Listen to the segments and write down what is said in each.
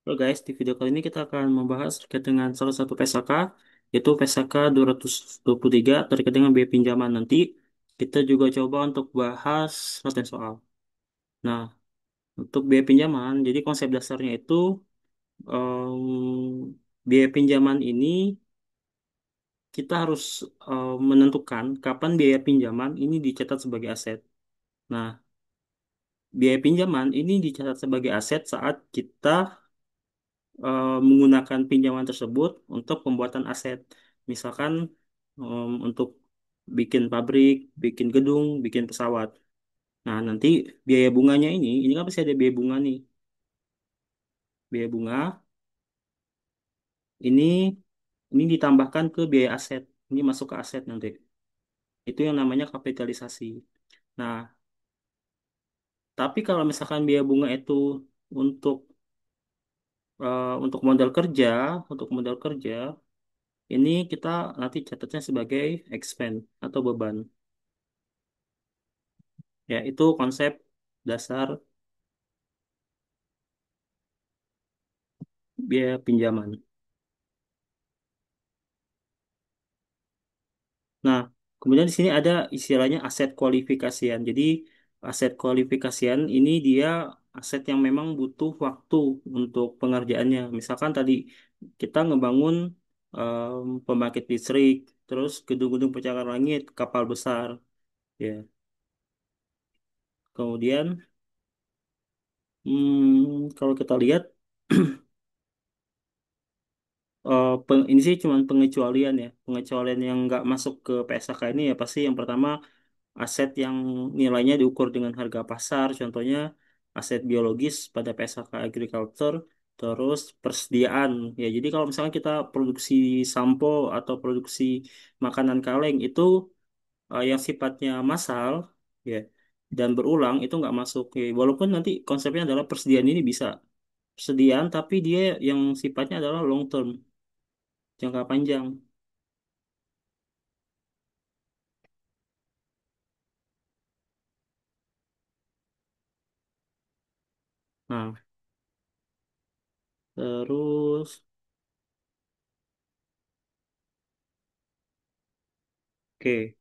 Halo guys, di video kali ini kita akan membahas terkait dengan salah satu PSAK, yaitu PSAK 223 terkait dengan biaya pinjaman. Nanti kita juga coba untuk bahas latihan soal. Nah, untuk biaya pinjaman, jadi konsep dasarnya itu biaya pinjaman ini kita harus menentukan kapan biaya pinjaman ini dicatat sebagai aset. Nah, biaya pinjaman ini dicatat sebagai aset saat kita menggunakan pinjaman tersebut untuk pembuatan aset. Misalkan untuk bikin pabrik, bikin gedung, bikin pesawat. Nah, nanti biaya bunganya ini kan pasti ada biaya bunga nih. Biaya bunga ini ini ditambahkan ke biaya aset. Ini masuk ke aset nanti. Itu yang namanya kapitalisasi. Nah, tapi kalau misalkan biaya bunga itu untuk untuk modal kerja, untuk modal kerja, ini kita nanti catatnya sebagai expense atau beban. Ya, itu konsep dasar biaya pinjaman. Nah, kemudian di sini ada istilahnya aset kualifikasian. Jadi, aset kualifikasian ini dia aset yang memang butuh waktu untuk pengerjaannya. Misalkan tadi kita ngebangun pembangkit listrik, terus gedung-gedung pencakar langit, kapal besar, ya. Kemudian, kalau kita lihat, ini sih cuma pengecualian ya. Pengecualian yang nggak masuk ke PSAK ini ya pasti yang pertama aset yang nilainya diukur dengan harga pasar, contohnya aset biologis pada PSAK agriculture, terus persediaan. Ya, jadi kalau misalnya kita produksi sampo atau produksi makanan kaleng itu yang sifatnya massal, ya, dan berulang itu nggak masuk. Ya, walaupun nanti konsepnya adalah persediaan ini bisa persediaan, tapi dia yang sifatnya adalah long term, jangka panjang. Nah, terus, oke.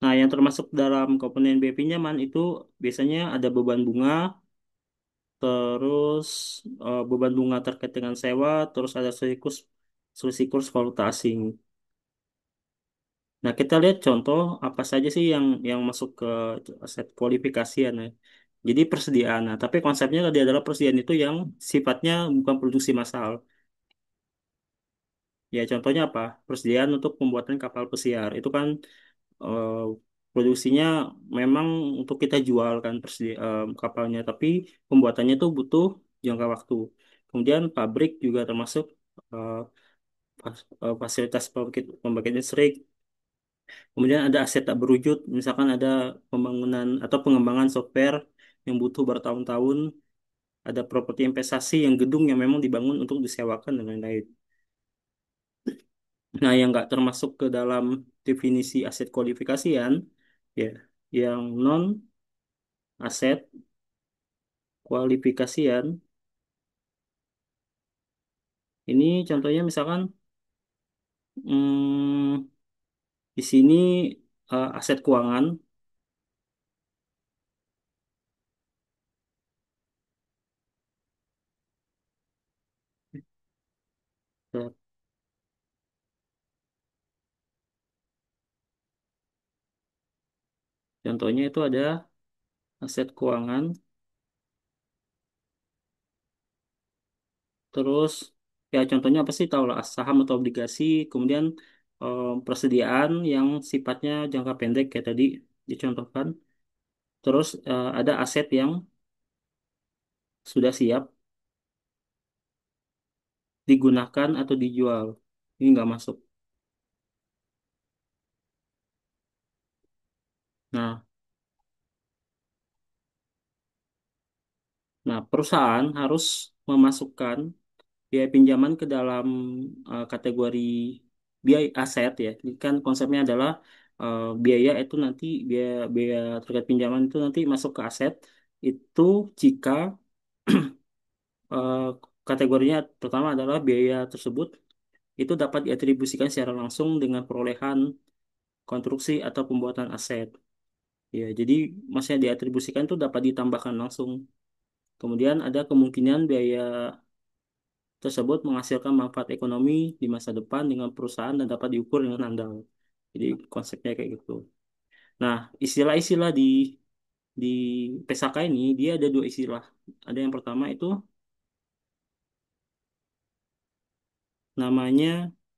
Nah, yang termasuk dalam komponen biaya pinjaman itu biasanya ada beban bunga, terus beban bunga terkait dengan sewa, terus ada selisih kurs valuta asing. Nah, kita lihat contoh apa saja sih yang masuk ke aset kualifikasian ya. Jadi persediaan. Nah, tapi konsepnya tadi adalah persediaan itu yang sifatnya bukan produksi massal. Ya, contohnya apa? Persediaan untuk pembuatan kapal pesiar. Itu kan eh, produksinya memang untuk kita jual kan kapalnya, tapi pembuatannya itu butuh jangka waktu. Kemudian pabrik juga termasuk eh, fasilitas pembangkit listrik. Kemudian ada aset tak berwujud, misalkan ada pembangunan atau pengembangan software yang butuh bertahun-tahun, ada properti investasi yang gedung yang memang dibangun untuk disewakan dan lain-lain. Nah, yang nggak termasuk ke dalam definisi aset kualifikasian, ya, yang non aset kualifikasian. Ini contohnya misalkan hmm, di sini aset keuangan. Eh, Contohnya itu ada aset keuangan, terus ya contohnya apa sih tahu lah saham atau obligasi, kemudian persediaan yang sifatnya jangka pendek kayak tadi dicontohkan, terus ada aset yang sudah siap digunakan atau dijual. Ini nggak masuk. Nah, perusahaan harus memasukkan biaya pinjaman ke dalam kategori biaya aset ya. Ini kan konsepnya adalah biaya itu nanti biaya biaya terkait pinjaman itu nanti masuk ke aset itu jika kategorinya pertama adalah biaya tersebut itu dapat diatribusikan secara langsung dengan perolehan konstruksi atau pembuatan aset. Ya, jadi maksudnya diatribusikan itu dapat ditambahkan langsung. Kemudian ada kemungkinan biaya tersebut menghasilkan manfaat ekonomi di masa depan dengan perusahaan dan dapat diukur dengan andal. Jadi konsepnya kayak gitu. Nah, istilah-istilah di PSAK ini dia ada dua istilah. Ada yang pertama itu namanya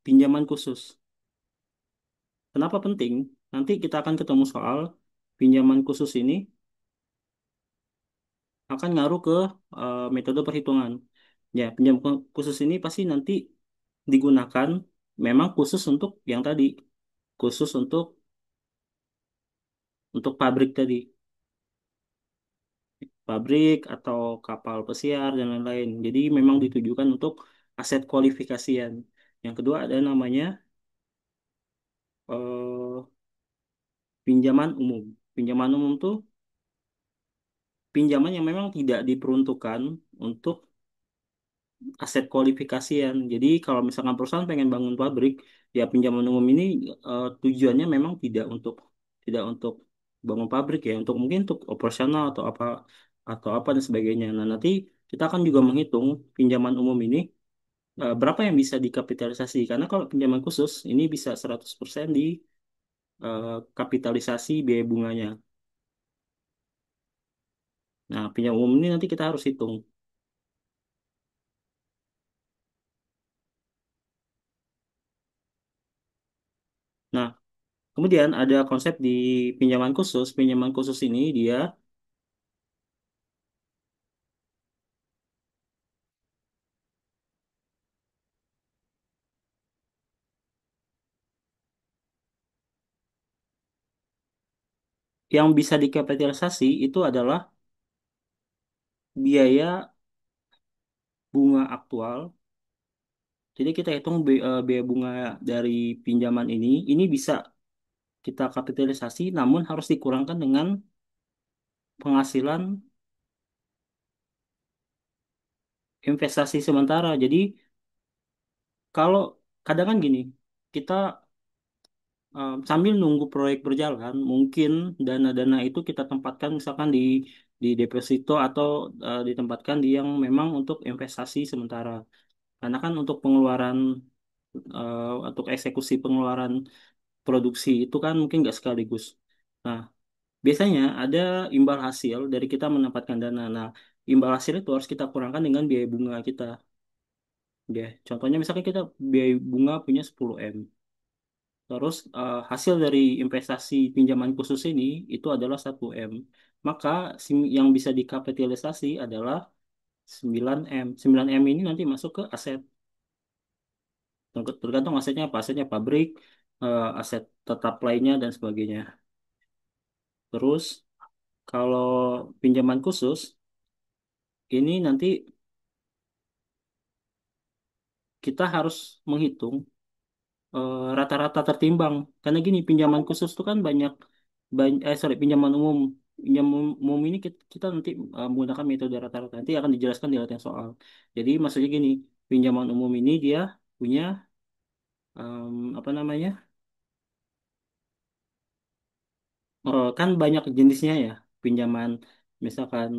pinjaman khusus. Kenapa penting? Nanti kita akan ketemu soal pinjaman khusus ini akan ngaruh ke metode perhitungan. Ya, pinjaman khusus ini pasti nanti digunakan memang khusus untuk yang tadi, khusus untuk pabrik tadi, pabrik atau kapal pesiar dan lain-lain. Jadi memang ditujukan untuk aset kualifikasian. Yang kedua ada namanya eh, pinjaman umum. Pinjaman umum tuh pinjaman yang memang tidak diperuntukkan untuk aset kualifikasian. Jadi kalau misalkan perusahaan pengen bangun pabrik, ya pinjaman umum ini tujuannya memang tidak untuk bangun pabrik ya, untuk mungkin untuk operasional atau apa dan sebagainya. Nah, nanti kita akan juga menghitung pinjaman umum ini berapa yang bisa dikapitalisasi. Karena kalau pinjaman khusus ini bisa 100% di kapitalisasi biaya bunganya. Nah, pinjaman umum ini nanti kita harus hitung. Nah, kemudian ada konsep di pinjaman khusus. Pinjaman khusus ini dia yang bisa dikapitalisasi itu adalah biaya bunga aktual. Jadi kita hitung biaya bunga dari pinjaman ini bisa kita kapitalisasi, namun harus dikurangkan dengan penghasilan investasi sementara. Jadi kalau kadang kan gini, kita sambil nunggu proyek berjalan, mungkin dana-dana itu kita tempatkan misalkan di deposito atau ditempatkan di yang memang untuk investasi sementara. Karena kan untuk pengeluaran untuk eksekusi pengeluaran produksi itu kan mungkin nggak sekaligus. Nah, biasanya ada imbal hasil dari kita menempatkan dana. Nah, imbal hasil itu harus kita kurangkan dengan biaya bunga kita. Ya, contohnya misalkan kita biaya bunga punya 10M. Terus hasil dari investasi pinjaman khusus ini itu adalah 1M. Maka yang bisa dikapitalisasi adalah 9M. 9M ini nanti masuk ke aset. Tergantung asetnya apa. Asetnya pabrik, aset tetap lainnya, dan sebagainya. Terus kalau pinjaman khusus, ini nanti kita harus menghitung rata-rata tertimbang. Karena gini, pinjaman khusus itu kan sorry, pinjaman umum. Pinjaman umum ini kita nanti menggunakan metode rata-rata. Nanti akan dijelaskan di latihan soal. Jadi maksudnya gini, pinjaman umum ini dia punya apa namanya? Kan banyak jenisnya ya. Pinjaman misalkan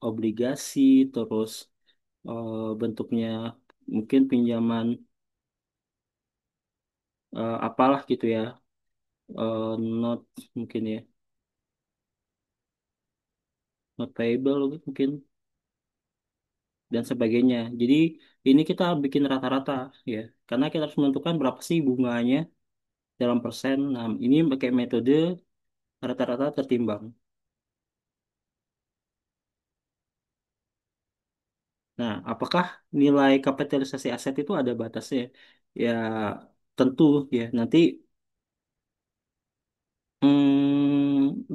obligasi, terus bentuknya mungkin pinjaman apalah gitu ya, not mungkin ya, not payable mungkin dan sebagainya. Jadi ini kita bikin rata-rata ya, karena kita harus menentukan berapa sih bunganya dalam persen. Nah, ini pakai metode rata-rata tertimbang. Nah, apakah nilai kapitalisasi aset itu ada batasnya? Ya, tentu ya. Nanti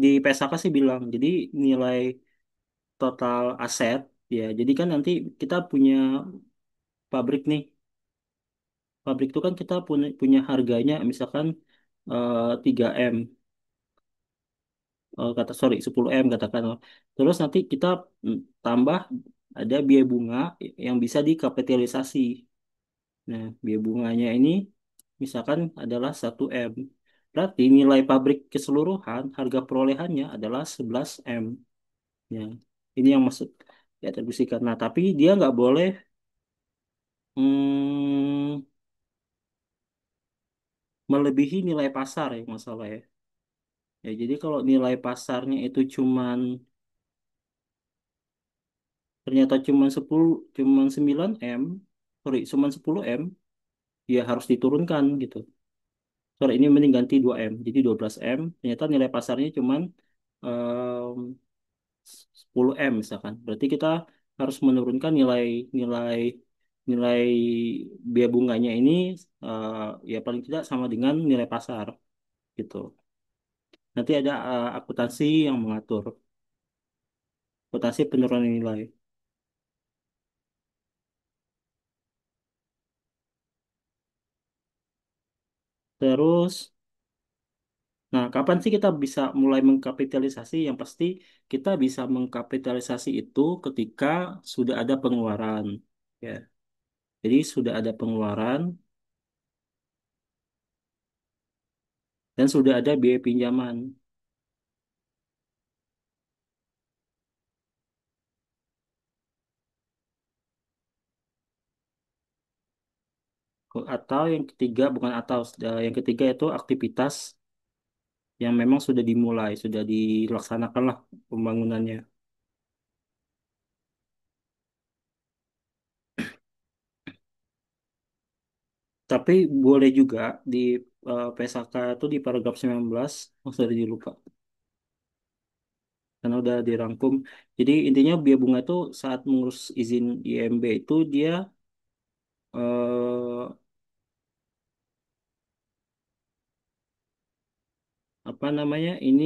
di PSAK sih bilang, jadi nilai total aset ya. Jadi kan nanti kita punya pabrik nih. Pabrik itu kan kita punya harganya misalkan 3M, kata sorry 10M katakan. Terus nanti kita tambah ada biaya bunga yang bisa dikapitalisasi. Nah, biaya bunganya ini misalkan adalah 1 M. Berarti nilai pabrik keseluruhan harga perolehannya adalah 11 M. Ya, ini yang masuk di atribusikan. Nah, tapi dia nggak boleh hmm, melebihi nilai pasar ya masalah ya. Ya, jadi kalau nilai pasarnya itu ternyata cuman 9 M, sorry, cuman 10 M, ya harus diturunkan gitu. Sorry, ini mending ganti 2 M. Jadi 12 M, ternyata nilai pasarnya cuman em, 10 M misalkan. Berarti kita harus menurunkan nilai nilai nilai biaya bunganya ini eh, ya paling tidak sama dengan nilai pasar gitu. Nanti ada akuntansi yang mengatur akuntansi penurunan nilai. Terus, nah kapan sih kita bisa mulai mengkapitalisasi? Yang pasti kita bisa mengkapitalisasi itu ketika sudah ada pengeluaran. Ya, jadi sudah ada pengeluaran dan sudah ada biaya pinjaman. Atau yang ketiga, bukan atau, yang ketiga itu aktivitas yang memang sudah dimulai, sudah dilaksanakan lah pembangunannya. Tapi boleh juga di PSAK itu di paragraf 19, oh sorry dilupa, karena udah dirangkum. Jadi intinya biaya bunga itu saat mengurus izin IMB itu dia eh, apa namanya ini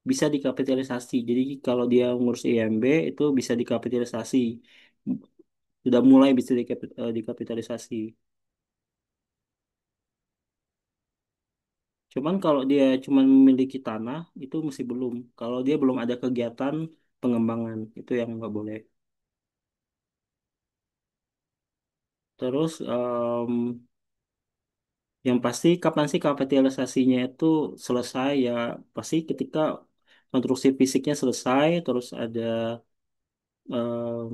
bisa dikapitalisasi. Jadi kalau dia ngurus IMB itu bisa dikapitalisasi. Sudah mulai bisa dikapitalisasi. Cuman kalau dia cuma memiliki tanah itu masih belum. Kalau dia belum ada kegiatan pengembangan itu yang nggak boleh. Terus yang pasti kapan sih kapitalisasinya itu selesai ya pasti ketika konstruksi fisiknya selesai terus ada em,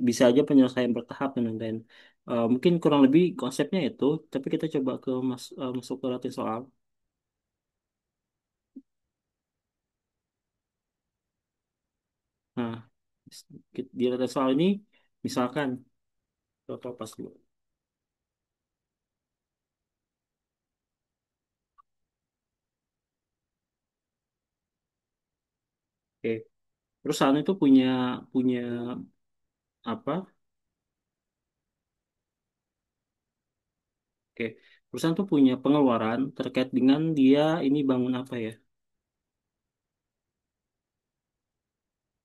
bisa aja penyelesaian bertahap dan lain-lain. Mungkin kurang lebih konsepnya itu, tapi kita coba masuk ke latih soal. Nah, di latih soal ini misalkan contoh pas dulu. Oke, perusahaan itu punya punya apa? Oke, perusahaan tuh punya pengeluaran terkait dengan dia ini bangun apa ya?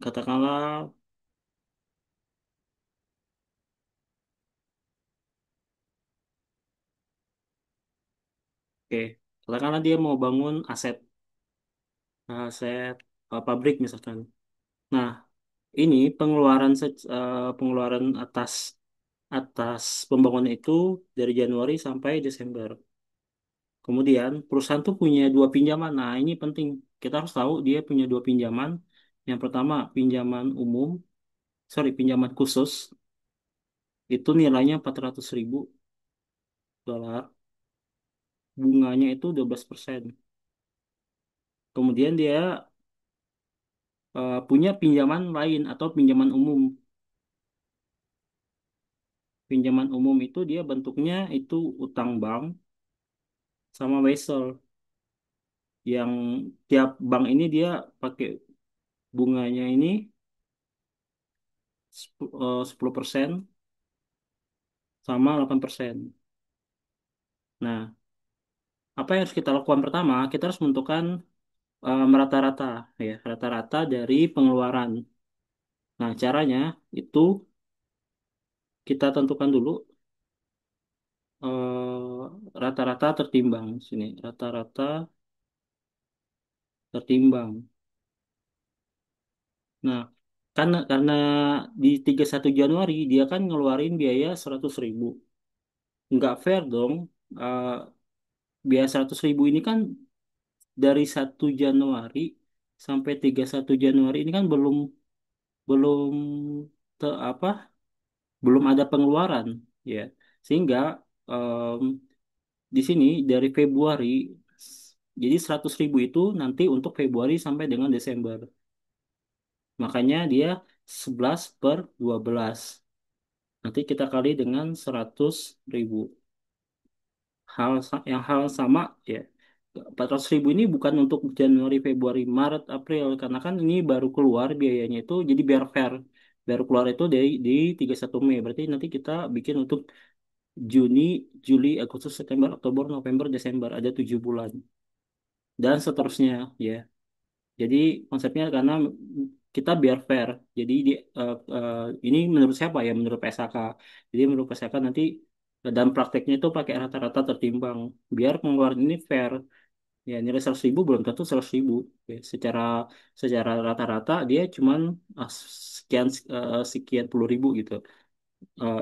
Katakanlah, oke, katakanlah dia mau bangun aset pabrik misalkan. Nah, ini pengeluaran atas atas pembangunan itu dari Januari sampai Desember. Kemudian perusahaan tuh punya dua pinjaman. Nah, ini penting. Kita harus tahu dia punya dua pinjaman. Yang pertama pinjaman umum, sorry pinjaman khusus itu nilainya 400.000 dolar. Bunganya itu 12%. Kemudian dia punya pinjaman lain atau pinjaman umum. Pinjaman umum itu dia bentuknya itu utang bank sama wesel. Yang tiap bank ini dia pakai bunganya ini 10% sama 8%. Nah, apa yang harus kita lakukan pertama? Kita harus menentukan rata-rata ya, rata-rata dari pengeluaran. Nah, caranya itu kita tentukan dulu rata-rata tertimbang sini, rata-rata tertimbang. Nah, karena di 31 Januari dia kan ngeluarin biaya 100.000. Nggak fair dong. Eh, Biaya 100.000 ini kan dari 1 Januari sampai 31 Januari ini kan belum belum apa belum ada pengeluaran, ya, sehingga em, di sini dari Februari, jadi 100.000 itu nanti untuk Februari sampai dengan Desember, makanya dia 11/12, nanti kita kali dengan 100.000. Yang hal sama, ya, 400.000 ini bukan untuk Januari, Februari, Maret, April, karena kan ini baru keluar biayanya itu, jadi biar fair, baru keluar itu di 31 Mei, berarti nanti kita bikin untuk Juni, Juli, Agustus, September, Oktober, November, Desember, ada 7 bulan dan seterusnya, ya. Jadi konsepnya karena kita biar fair. Jadi ini menurut siapa ya? Menurut PSK. Jadi menurut PSK nanti dan prakteknya itu pakai rata-rata tertimbang. Biar pengeluaran ini fair. Ya, nilai 100.000 belum tentu 100.000. Ya, secara rata-rata dia cuman sekian sekian puluh ribu gitu.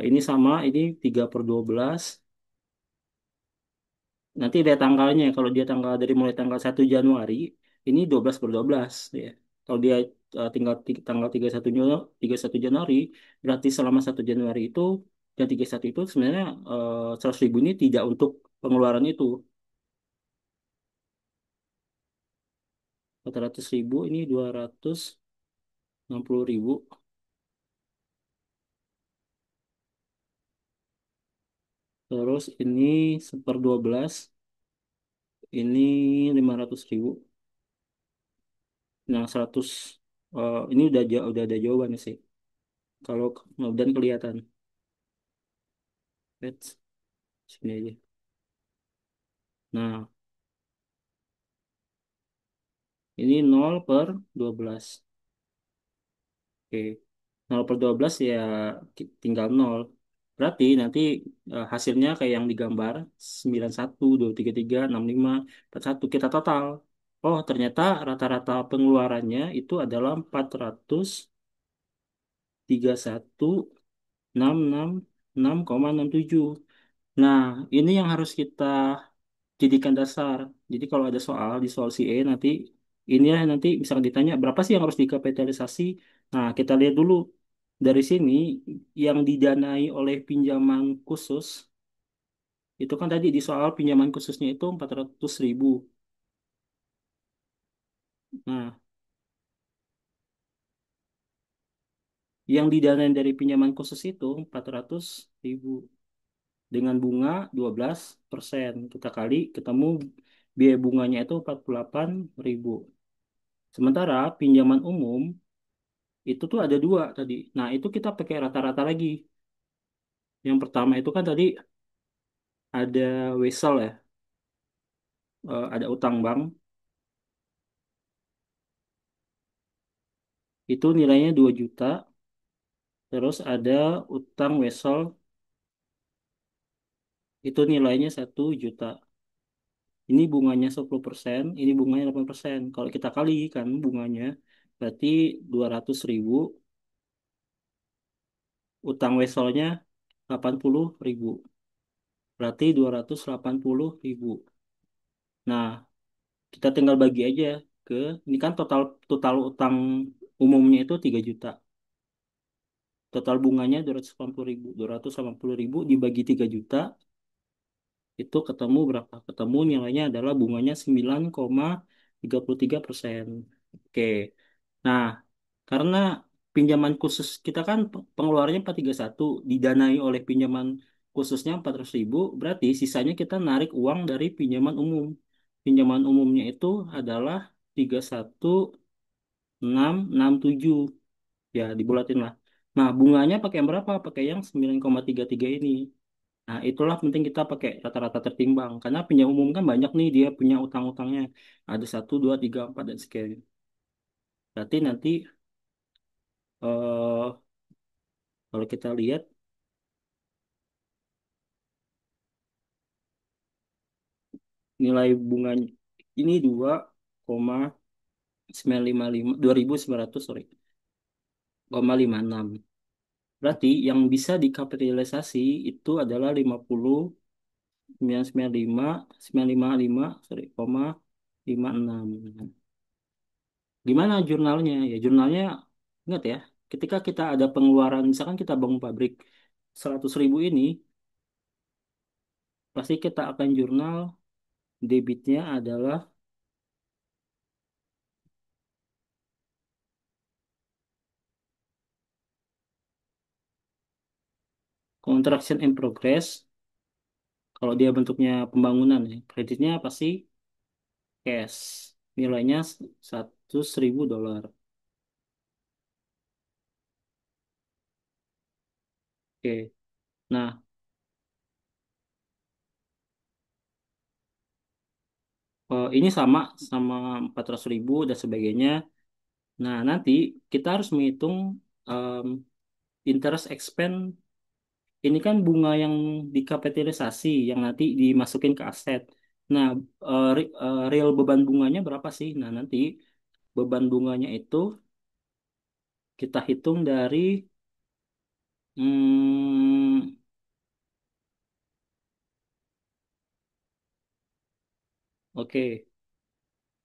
Ini sama, ini 3/12. Nanti ada tanggalnya. Kalau dia dari mulai tanggal 1 Januari, ini 12/12, ya. Kalau dia tanggal 31 Januari, berarti selama 1 Januari itu dan 31 itu sebenarnya 100.000 ini tidak untuk pengeluaran itu. 400.000 ini 260.000. Terus ini 1/12, ini 500.000. Nah, 100, ini udah ada jawabannya sih. Kalau dan kelihatan. Wait, sini aja. Nah, ini 0/12. Oke. 0/12 ya, tinggal 0. Berarti nanti hasilnya kayak yang digambar 91, 233, 65, 41. Kita total. Oh, ternyata rata-rata pengeluarannya itu adalah 431.666,67. Nah, ini yang harus kita jadikan dasar. Jadi kalau ada soal di soal CE nanti ini ya, nanti misalkan ditanya berapa sih yang harus dikapitalisasi. Nah, kita lihat dulu dari sini yang didanai oleh pinjaman khusus itu kan tadi di soal pinjaman khususnya itu 400.000. Nah, yang didanai dari pinjaman khusus itu 400.000 dengan bunga 12%. Kita kali ketemu biaya bunganya itu 48.000. Sementara pinjaman umum itu tuh ada dua tadi. Nah, itu kita pakai rata-rata lagi. Yang pertama itu kan tadi ada wesel ya, ada utang bank. Itu nilainya 2 juta. Terus ada utang wesel, itu nilainya 1 juta. Ini bunganya 10%, ini bunganya 8%. Kalau kita kalikan bunganya, berarti 200.000, utang weselnya 80.000. Berarti 280.000. Nah, kita tinggal bagi aja ke, ini kan total total utang umumnya itu 3 juta. Total bunganya 280.000. 280.000 dibagi 3 juta, itu ketemu berapa? Ketemu nilainya adalah bunganya 9,33%. Oke. Nah, karena pinjaman khusus kita kan pengeluarannya 431 didanai oleh pinjaman khususnya 400.000, berarti sisanya kita narik uang dari pinjaman umum. Pinjaman umumnya itu adalah 31.667. Ya, dibulatin lah. Nah, bunganya pakai yang berapa? Pakai yang 9,33 ini. Nah, itulah penting kita pakai rata-rata tertimbang. Karena pinjam umum kan banyak nih, dia punya utang-utangnya. Ada 1, 2, 3, 4, dan sekian. Berarti nanti kalau kita lihat nilai bunganya ini 2,955, 2.900, sorry. 0,56. Berarti yang bisa dikapitalisasi itu adalah 50,995, sorry, 0,56. Gimana jurnalnya? Ya jurnalnya, ingat ya, ketika kita ada pengeluaran, misalkan kita bangun pabrik 100.000 ini, pasti kita akan jurnal debitnya adalah construction in progress. Kalau dia bentuknya pembangunan ya, kreditnya pasti cash. Nilainya $100.000. Oke. Nah, ini sama sama 400.000 dan sebagainya. Nah, nanti kita harus menghitung em, interest expense. Ini kan bunga yang dikapitalisasi yang nanti dimasukin ke aset. Nah, real beban bunganya berapa sih? Nah, nanti beban bunganya itu kita hitung dari hmm, oke,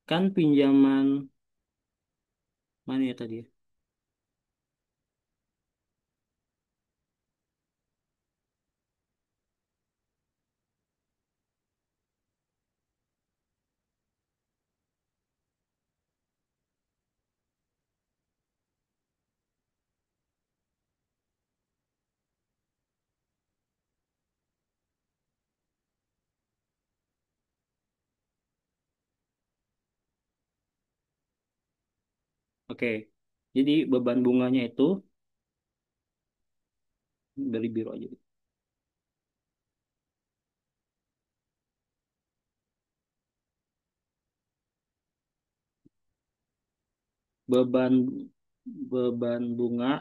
kan pinjaman mana ya tadi? Oke. Jadi beban bunganya itu dari biru aja. Beban beban bunga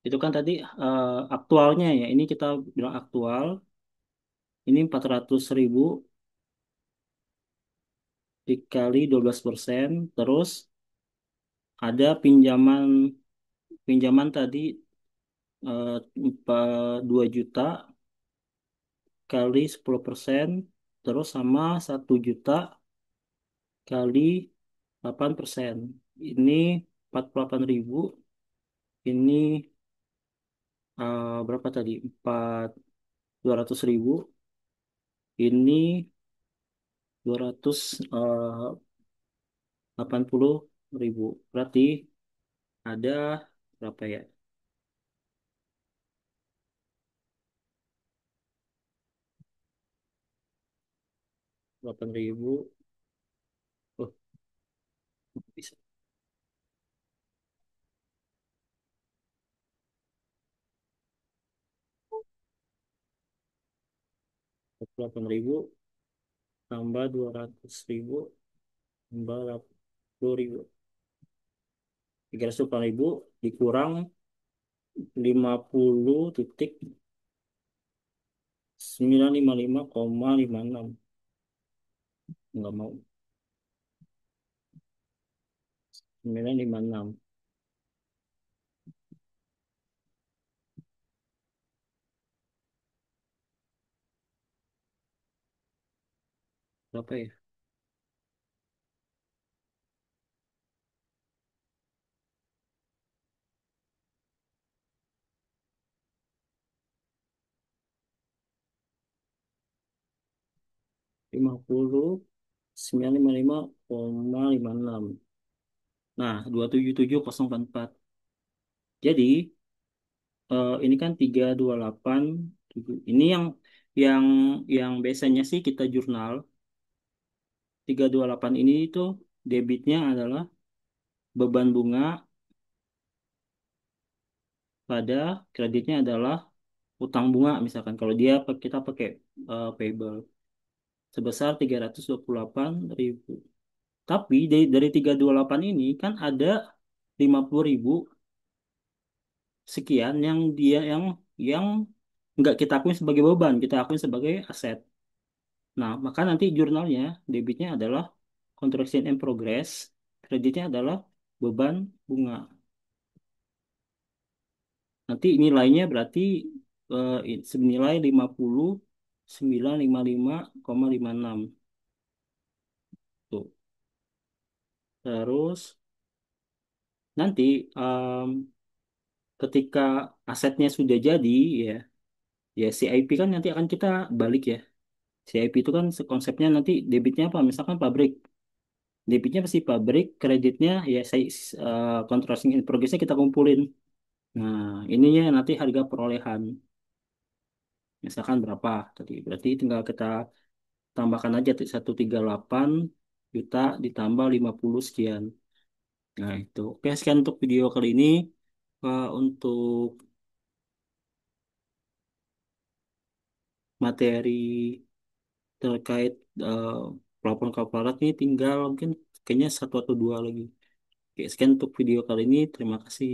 itu kan tadi aktualnya ya. Ini kita bilang aktual. Ini 400.000 dikali 12%. Terus ada pinjaman pinjaman tadi 2 juta kali 10%. Terus sama 1 juta kali 8%. Ini 48.000. Ini berapa tadi? 200.000. Ini 280.000. Berarti ada berapa ya? 8.000. Oh, bisa. 8.000 tambah 200.000 tambah 80.000. 380.000 dikurang 50,955,56. Nggak mau. 956. Berapa ya? 50,955,56. Nah, 277,044. Jadi, ini kan 328. Ini yang yang biasanya sih kita jurnal 328 ini itu debitnya adalah beban bunga pada kreditnya adalah utang bunga misalkan kalau dia kita pakai payable sebesar 328.000. Tapi dari 328 ini kan ada 50.000 sekian yang dia yang nggak kita akui sebagai beban, kita akui sebagai aset. Nah, maka nanti jurnalnya debitnya adalah contraction in progress, kreditnya adalah beban bunga. Nanti nilainya berarti senilai 5955,56 tuh. Terus nanti em, ketika asetnya sudah jadi ya, ya CIP kan nanti akan kita balik ya. CIP itu kan konsepnya nanti debitnya apa? Misalkan pabrik. Debitnya pasti pabrik, kreditnya ya saya contracting in progress-nya kita kumpulin. Nah, ininya nanti harga perolehan. Misalkan berapa tadi? Berarti tinggal kita tambahkan aja 138 juta ditambah 50 sekian. Nah, itu. Oke, sekian untuk video kali ini. Untuk materi terkait eh, pelaporan kalkulat ini tinggal mungkin kayaknya satu atau dua lagi. Oke, sekian untuk video kali ini. Terima kasih.